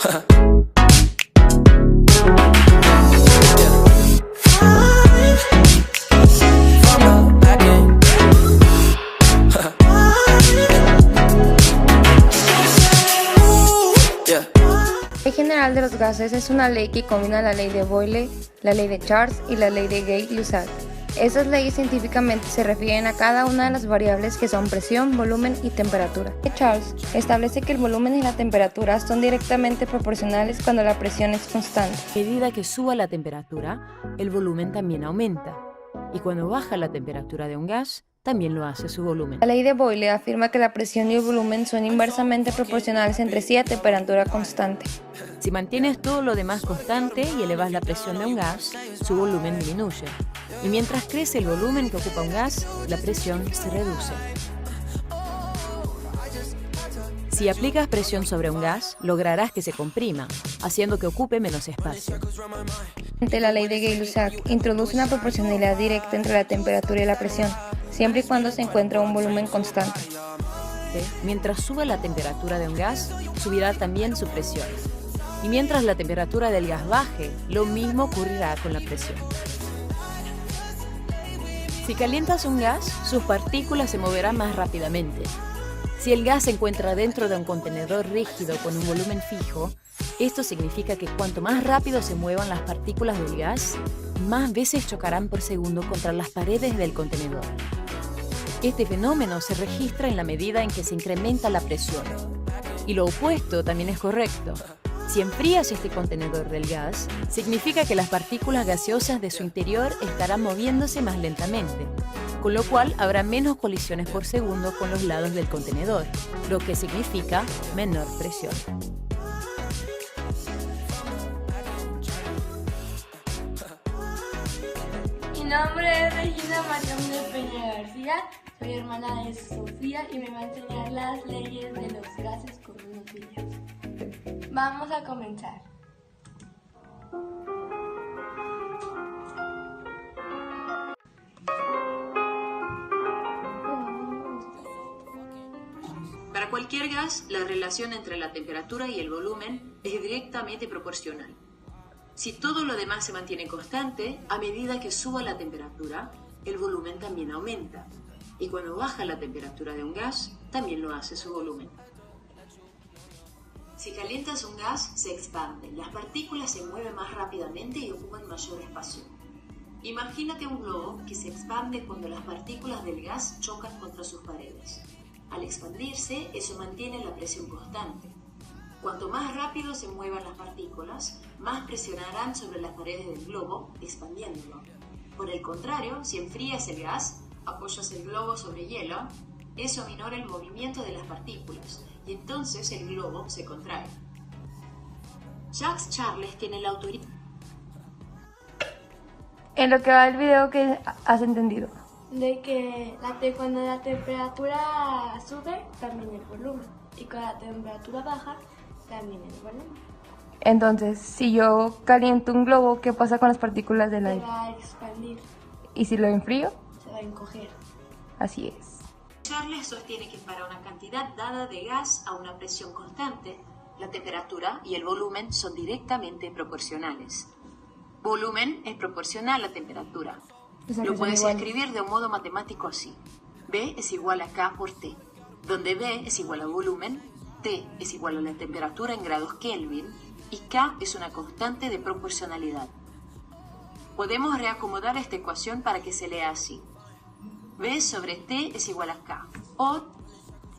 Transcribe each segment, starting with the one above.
La Ley General de los Gases es una ley que combina la ley de Boyle, la ley de Charles y la ley de Gay-Lussac. Estas leyes científicamente se refieren a cada una de las variables que son presión, volumen y temperatura. Charles establece que el volumen y la temperatura son directamente proporcionales cuando la presión es constante. A medida que suba la temperatura, el volumen también aumenta. Y cuando baja la temperatura de un gas, también lo hace su volumen. La ley de Boyle afirma que la presión y el volumen son inversamente proporcionales entre sí a temperatura constante. Si mantienes todo lo demás constante y elevas la presión de un gas, su volumen disminuye. Y mientras crece el volumen que ocupa un gas, la presión se reduce. Si aplicas presión sobre un gas, lograrás que se comprima, haciendo que ocupe menos espacio. La ley de Gay-Lussac introduce una proporcionalidad directa entre la temperatura y la presión, siempre y cuando se encuentra un volumen constante. Mientras suba la temperatura de un gas, subirá también su presión. Y mientras la temperatura del gas baje, lo mismo ocurrirá con la presión. Si calientas un gas, sus partículas se moverán más rápidamente. Si el gas se encuentra dentro de un contenedor rígido con un volumen fijo, esto significa que cuanto más rápido se muevan las partículas del gas, más veces chocarán por segundo contra las paredes del contenedor. Este fenómeno se registra en la medida en que se incrementa la presión. Y lo opuesto también es correcto. Si enfrías este contenedor del gas, significa que las partículas gaseosas de su interior estarán moviéndose más lentamente, con lo cual habrá menos colisiones por segundo con los lados del contenedor, lo que significa menor presión. Mi nombre es Regina María de Peña García, soy hermana de Sofía y me va a enseñar las leyes de los gases con unos videos. Vamos a comenzar. Para cualquier gas, la relación entre la temperatura y el volumen es directamente proporcional. Si todo lo demás se mantiene constante, a medida que suba la temperatura, el volumen también aumenta. Y cuando baja la temperatura de un gas, también lo hace su volumen. Si calientas un gas, se expande, las partículas se mueven más rápidamente y ocupan mayor espacio. Imagínate un globo que se expande cuando las partículas del gas chocan contra sus paredes. Al expandirse, eso mantiene la presión constante. Cuanto más rápido se muevan las partículas, más presionarán sobre las paredes del globo, expandiéndolo. Por el contrario, si enfrías el gas, apoyas el globo sobre hielo, eso aminora el movimiento de las partículas y entonces el globo se contrae. Jacques Charles tiene la autoridad. En lo que va el video, ¿qué has entendido? De que cuando la temperatura sube, también el volumen. Y cuando la temperatura baja, también el volumen. Entonces, si yo caliento un globo, ¿qué pasa con las partículas del Se aire? va a expandir, ¿Y si lo enfrío? se va a encoger. Así es. Charles sostiene que para una cantidad dada de gas a una presión constante, la temperatura y el volumen son directamente proporcionales. Volumen es proporcional a temperatura. O sea, Lo que son puedes iguales. escribir de un modo matemático así. B es igual a K por T, donde B es igual a volumen, T es igual a la temperatura en grados Kelvin y K es una constante de proporcionalidad. Podemos reacomodar esta ecuación para que se lea así. B sobre T es igual a K. O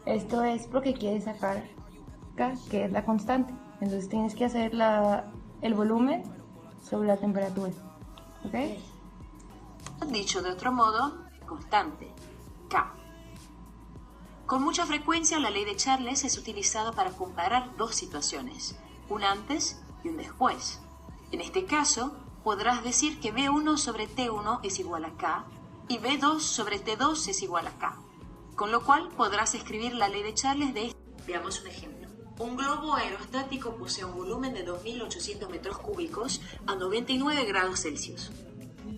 Esto es porque quieres sacar K, que es la constante. Entonces tienes que hacer el volumen sobre la temperatura. ¿Ok? dicho de otro modo, constante, K. Con mucha frecuencia la ley de Charles es utilizada para comparar dos situaciones, un antes y un después. En este caso, podrás decir que B1 sobre T1 es igual a K y B2 sobre T2 es igual a K, con lo cual podrás escribir la ley de Charles de este. Veamos un ejemplo. Un globo aerostático posee un volumen de 2.800 metros cúbicos a 99 grados Celsius.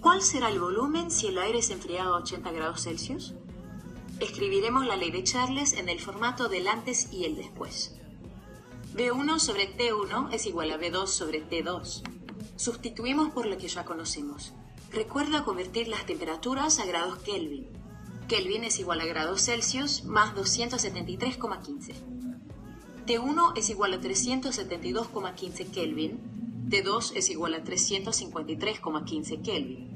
¿Cuál será el volumen si el aire es enfriado a 80 grados Celsius? Escribiremos la ley de Charles en el formato del antes y el después. B1 sobre T1 es igual a B2 sobre T2. Sustituimos por lo que ya conocemos. Recuerda convertir las temperaturas a grados Kelvin. Kelvin es igual a grados Celsius más 273,15. T1 es igual a 372,15 Kelvin. T2 es igual a 353,15 Kelvin.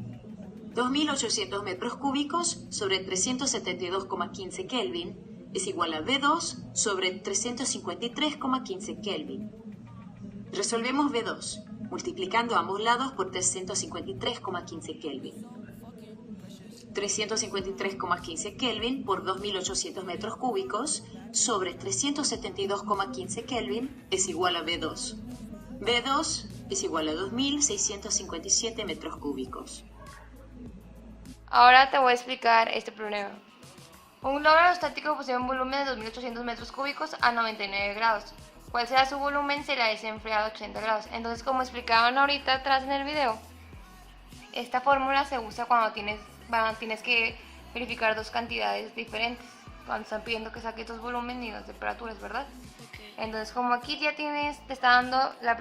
2.800 metros cúbicos sobre 372,15 Kelvin es igual a B2 sobre 353,15 Kelvin. Resolvemos B2, multiplicando ambos lados por 353,15 Kelvin. 353,15 Kelvin por 2.800 metros cúbicos sobre 372,15 Kelvin es igual a B2. B2 es igual a 2.657 metros cúbicos. Ahora te voy a explicar este problema. Un globo aerostático posee un volumen de 2.800 metros cúbicos a 99 grados. ¿Cuál será su volumen si la S enfriada a 80 grados? Entonces, como explicaban ahorita atrás en el video, esta fórmula se usa cuando tienes que verificar dos cantidades diferentes, cuando están pidiendo que saques dos volúmenes y dos temperaturas, ¿verdad? Okay. Entonces, como aquí ya te está dando el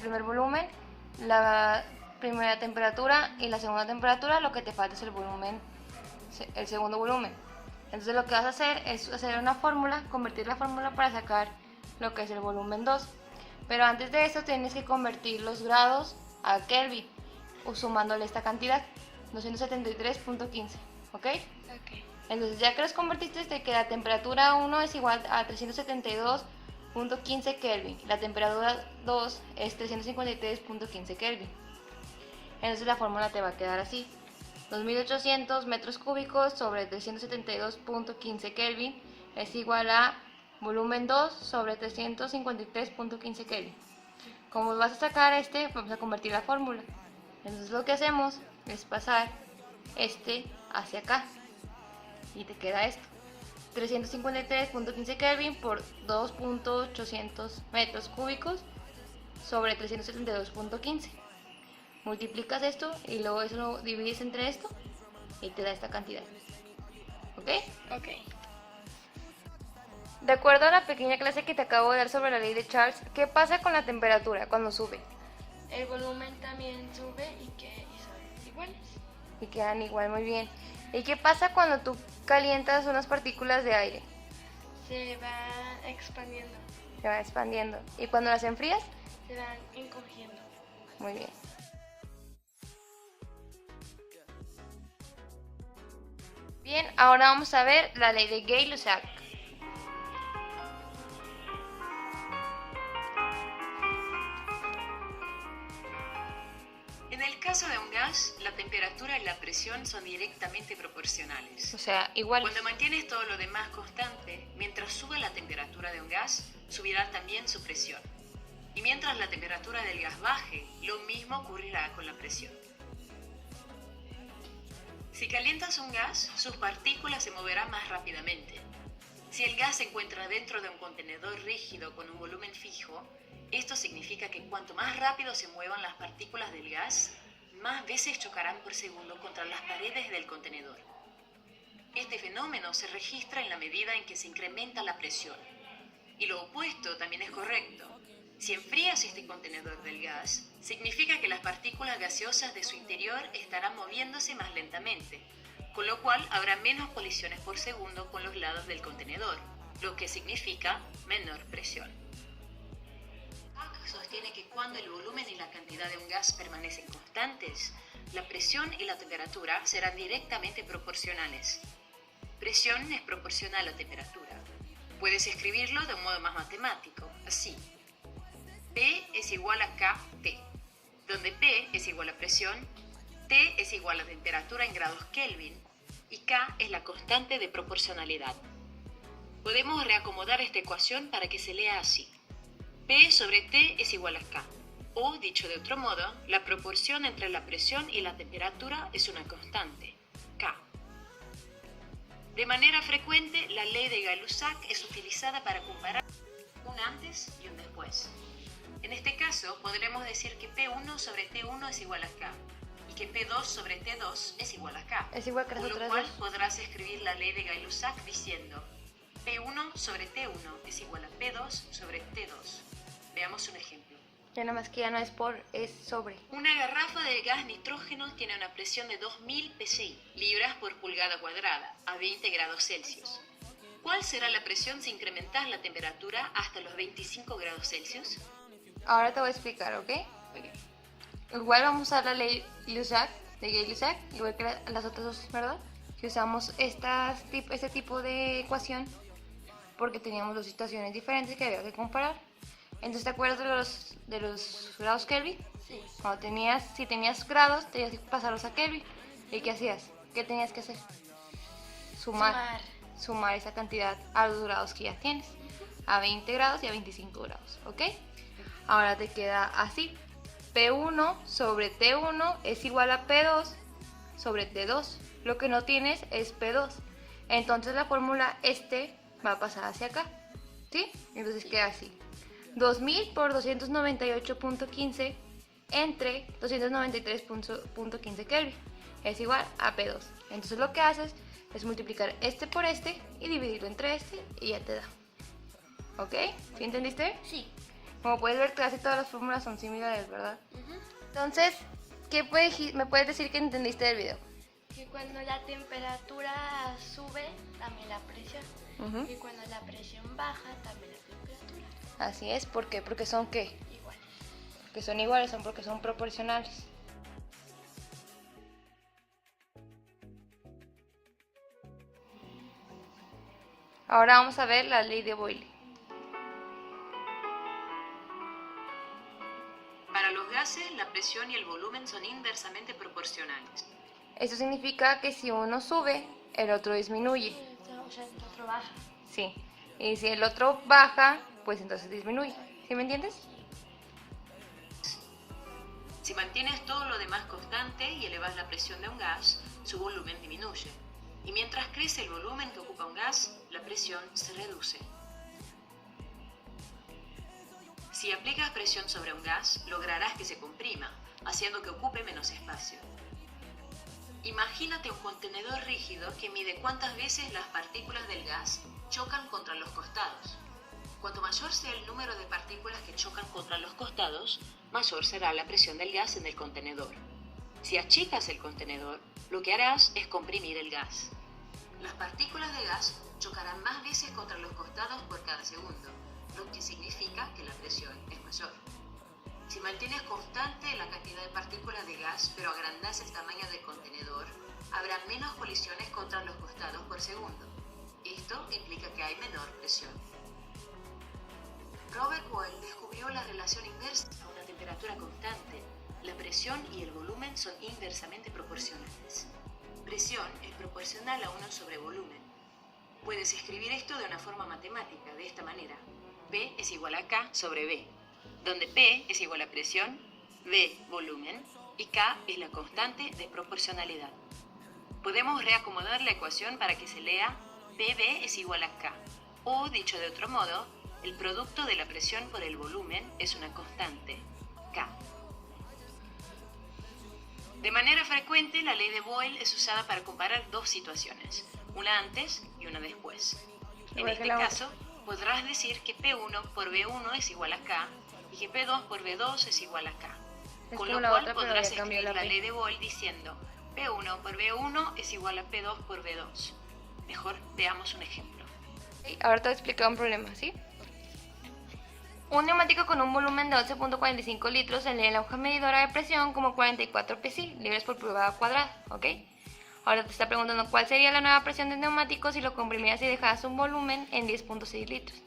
primer volumen, la primera temperatura y la segunda temperatura, lo que te falta es el segundo volumen. Entonces lo que vas a hacer es hacer una fórmula, convertir la fórmula para sacar lo que es el volumen 2. Pero antes de eso tienes que convertir los grados a Kelvin, sumándole esta cantidad, 273.15, ¿ok? Entonces ya que los convertiste, de que la temperatura 1 es igual a 372.15 Kelvin, la temperatura 2 es 353.15 Kelvin. Entonces la fórmula te va a quedar así: 2.800 metros cúbicos sobre 372.15 Kelvin es igual a volumen 2 sobre 353.15 Kelvin. Como vas a sacar vamos a convertir la fórmula. Entonces lo que hacemos es pasar hacia acá y te queda esto: 353.15 Kelvin por 2.800 metros cúbicos sobre 372.15. Multiplicas esto y luego eso lo divides entre esto y te da esta cantidad. ¿Ok? Ok. De acuerdo a la pequeña clase que te acabo de dar sobre la ley de Charles, ¿qué pasa con la temperatura cuando sube? El volumen también sube y son iguales. Y quedan igual, muy bien. ¿Y qué pasa cuando tú calientas unas partículas de aire? Se van expandiendo, Se van expandiendo. ¿Y cuando las enfrías? se van encogiendo. Muy bien. Bien, ahora vamos a ver la ley de Gay-Lussac. En el caso de un gas, la temperatura y la presión son directamente proporcionales. O sea, igual. Cuando mantienes todo lo demás constante, mientras sube la temperatura de un gas, subirá también su presión. Y mientras la temperatura del gas baje, lo mismo ocurrirá con la presión. Si calientas un gas, sus partículas se moverán más rápidamente. Si el gas se encuentra dentro de un contenedor rígido con un volumen fijo, esto significa que cuanto más rápido se muevan las partículas del gas, más veces chocarán por segundo contra las paredes del contenedor. Este fenómeno se registra en la medida en que se incrementa la presión. Y lo opuesto también es correcto. Si enfrías este contenedor del gas, significa que las partículas gaseosas de su interior estarán moviéndose más lentamente, con lo cual habrá menos colisiones por segundo con los lados del contenedor, lo que significa menor presión. Sostiene que cuando el volumen y la cantidad de un gas permanecen constantes, la presión y la temperatura serán directamente proporcionales. Presión es proporcional a temperatura. Puedes escribirlo de un modo más matemático, así: P es igual a KT, donde P es igual a presión, T es igual a temperatura en grados Kelvin y K es la constante de proporcionalidad. Podemos reacomodar esta ecuación para que se lea así: P sobre T es igual a K, o dicho de otro modo, la proporción entre la presión y la temperatura es una constante, K. De manera frecuente, la ley de Gay-Lussac es utilizada para comparar un antes y un después. En este caso, podremos decir que P1 sobre T1 es igual a K y que P2 sobre T2 es igual a K. Es igual que las Con lo otras cual dos. podrás escribir la ley de Gay-Lussac diciendo P1 sobre T1 es igual a P2 sobre T2. Veamos un ejemplo. Ya nada más que ya no es por, es sobre. Una garrafa de gas nitrógeno tiene una presión de 2000 psi, libras por pulgada cuadrada, a 20 grados Celsius. ¿Cuál será la presión si incrementas la temperatura hasta los 25 grados Celsius? Ahora te voy a explicar, ¿ok? Igual vamos a usar la ley Lusac, de Gay-Lussac, igual que las otras dos, ¿verdad? Que usamos este tipo de ecuación porque teníamos dos situaciones diferentes que había que comparar. Entonces, ¿te acuerdas de los grados Kelvin? Sí. Si tenías grados, tenías que pasarlos a Kelvin. ¿Y qué hacías? ¿Qué tenías que hacer? Sumar esa cantidad a los grados que ya tienes. A 20 grados y a 25 grados, ¿ok? Ahora te queda así. P1 sobre T1 es igual a P2 sobre T2. Lo que no tienes es P2. Entonces la fórmula va a pasar hacia acá, ¿sí? Entonces queda así. 2000 por 298.15 entre 293.15 Kelvin es igual a P2. Entonces lo que haces es multiplicar este por este y dividirlo entre este y ya te da. ¿Ok? ¿Sí entendiste? Sí. Como puedes ver, casi todas las fórmulas son similares, ¿verdad? Entonces, me puedes decir que entendiste del video? Que cuando la temperatura sube, también la presión. Y cuando la presión baja, también la temperatura. Así es, ¿por qué? Porque son ¿qué? Iguales. Que son iguales, porque son proporcionales. Ahora vamos a ver la ley de Boyle. Para los gases, la presión y el volumen son inversamente proporcionales. Eso significa que si uno sube, el otro disminuye. O sea, el otro baja. Sí. Y si el otro baja, pues entonces disminuye. ¿Sí me entiendes? Si mantienes todo lo demás constante y elevas la presión de un gas, su volumen disminuye. Y mientras crece el volumen que ocupa un gas, la presión se reduce. Si aplicas presión sobre un gas, lograrás que se comprima, haciendo que ocupe menos espacio. Imagínate un contenedor rígido que mide cuántas veces las partículas del gas chocan contra los costados. Cuanto mayor sea el número de partículas que chocan contra los costados, mayor será la presión del gas en el contenedor. Si achicas el contenedor, lo que harás es comprimir el gas. Las partículas de gas chocarán más veces contra los costados por cada segundo, lo que significa que la presión es mayor. Si mantienes constante la cantidad de partículas de gas, pero agrandas el tamaño del contenedor, habrá menos colisiones contra los costados por segundo. Esto implica que hay menor presión. Robert Boyle descubrió la relación inversa a una temperatura constante. La presión y el volumen son inversamente proporcionales. Presión es proporcional a 1 sobre volumen. Puedes escribir esto de una forma matemática, de esta manera. P es igual a K sobre B, donde P es igual a presión, V volumen y K es la constante de proporcionalidad. Podemos reacomodar la ecuación para que se lea PV es igual a K, o dicho de otro modo, el producto de la presión por el volumen es una constante, K. De manera frecuente, la ley de Boyle es usada para comparar dos situaciones, una antes y una después. En este caso, podrás decir que P1 por V1 es igual a K y que P2 por V2 es igual a K. Con lo cual podrás escribir la ley de Boyle diciendo P1 por V1 es igual a P2 por V2. Mejor veamos un ejemplo. Ahora te voy a explicar un problema, ¿sí? Un neumático con un volumen de 11.45 litros se lee en la hoja medidora de presión como 44 psi, libras por pulgada cuadrada, ¿ok? Ahora te está preguntando cuál sería la nueva presión del neumático si lo comprimieras y dejaras un volumen en 10.6 litros.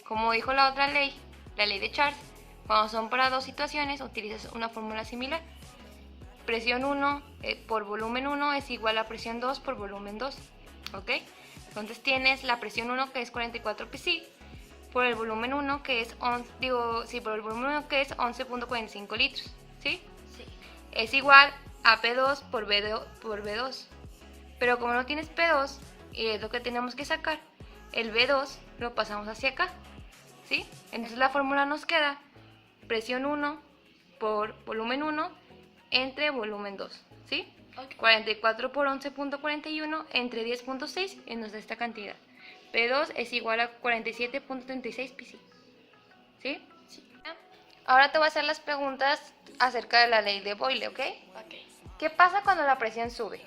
Como dijo la otra ley, la ley de Charles, cuando son para dos situaciones utilizas una fórmula similar. Presión 1 por volumen 1 es igual a presión 2 por volumen 2, ¿ok? Entonces tienes la presión 1 que es 44 psi por el volumen 1 que es 11.45 litros, ¿sí? Sí. Es igual a P2 por V2. Pero como no tienes P2, y es lo que tenemos que sacar, el V2 lo pasamos hacia acá, ¿sí? Entonces la fórmula nos queda presión 1 por volumen 1 entre volumen 2, ¿sí? Okay. 44 por 11.41 entre 10.6 y nos da esta cantidad. P2 es igual a 47.36 psi. ¿Sí? Sí. Ahora te voy a hacer las preguntas acerca de la ley de Boyle, ¿ok? Ok. ¿Qué pasa cuando la presión sube?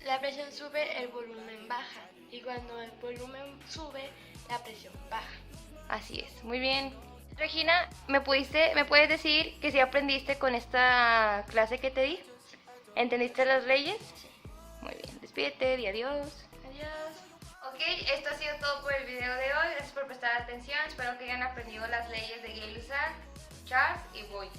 La presión sube, el volumen baja. Y cuando el volumen sube, la presión baja. Así es, muy bien. Regina, ¿me puedes decir que si aprendiste con esta clase que te di? ¿Entendiste las leyes? Sí. Muy bien, despídete, di adiós. Adiós. Ok, esto ha sido todo por el video de hoy. Gracias por prestar atención. Espero que hayan aprendido las leyes de Gay-Lussac, Charles y Boyle.